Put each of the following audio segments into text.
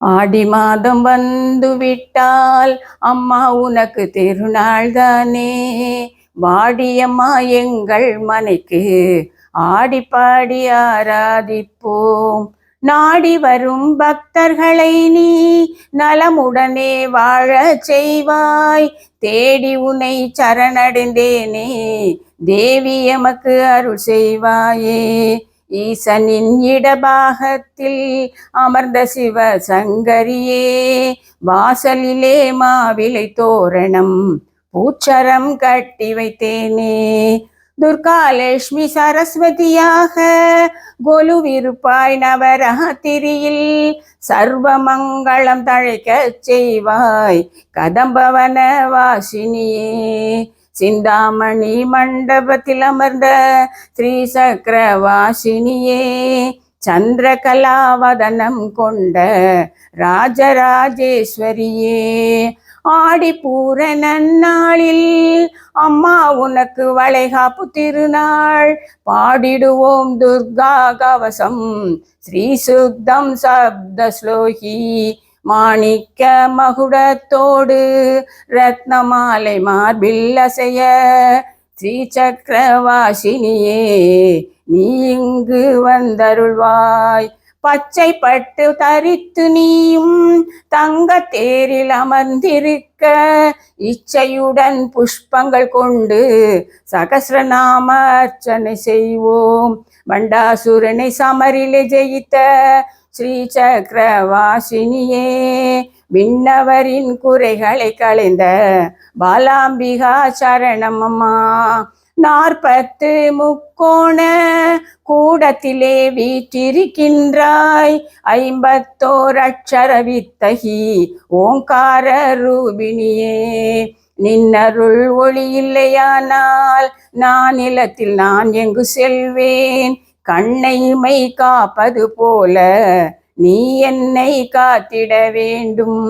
ஆடி மாதம் வந்து விட்டால் அம்மா உனக்கு திருநாள் தானே. வாடியம்மா எங்கள் மனைக்கு ஆடி பாடி ஆராதிப்போம். நாடி வரும் பக்தர்களை நீ நலமுடனே வாழ செய்வாய். தேடி உன்னை சரணடைந்தேனே தேவி எமக்கு அருள் செய்வாயே. ஈசனின் இடபாகத்தில் அமர்ந்த சிவ சங்கரியே, வாசலிலே மாவிலை தோரணம் பூச்சரம் கட்டி வைத்தேனே. துர்காலட்சுமி சரஸ்வதியாக கொலுவிருப்பாய் நவராத்திரியில் சர்வமங்களம் தழைக்கச் செய்வாய் கதம்பவன வாசினியே. சிந்தாமணி மண்டபத்தில் அமர்ந்த ஸ்ரீ சக்கரவாசினியே, சந்திரகலாவதனம் கொண்ட ராஜராஜேஸ்வரியே. ஆடிப்பூர நன்னாளில் அம்மா உனக்கு வளைகாப்பு திருநாள். பாடிடுவோம் துர்கா கவசம் ஸ்ரீ சுத்தம் சப்த ஸ்லோகி. மாணிக்க மகுடத்தோடு ரத்னமாலை மார்பில் அசைய ஸ்ரீ சக்கரவாசினியே நீ இங்கு வந்தருள்வாய். பச்சை பட்டு தரித்து நீயும் தங்க தேரில் அமர்ந்திருக்க இச்சையுடன் புஷ்பங்கள் கொண்டு சகசிரநாம அர்ச்சனை செய்வோம். வண்டாசுரனை சமரிலே ஜெயித்த ஸ்ரீ சக்கரவாசினியே, விண்ணவரின் குறைகளை களைந்த பாலாம்பிகா சரணமம்மா. 40 முக்கோண கூடத்திலே வீற்றிருக்கின்றாய். 51 அட்சர வித்தகி ஓங்கார ரூபிணியே. நின்னருள் ஒளி இல்லையானால் நான் நிலத்தில் நான் எங்கு செல்வேன். கண்ணைமை காப்பது போல நீ என்னை காத்திட வேண்டும்.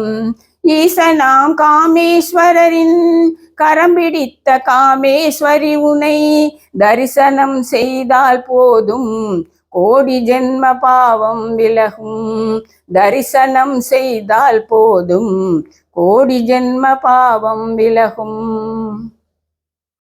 ஈசனாம் காமேஸ்வரரின் கரம் பிடித்த காமேஸ்வரி உனை தரிசனம் செய்தால் போதும் கோடி ஜென்ம பாவம் விலகும். தரிசனம் செய்தால் போதும் கோடி ஜென்ம பாவம் விலகும்.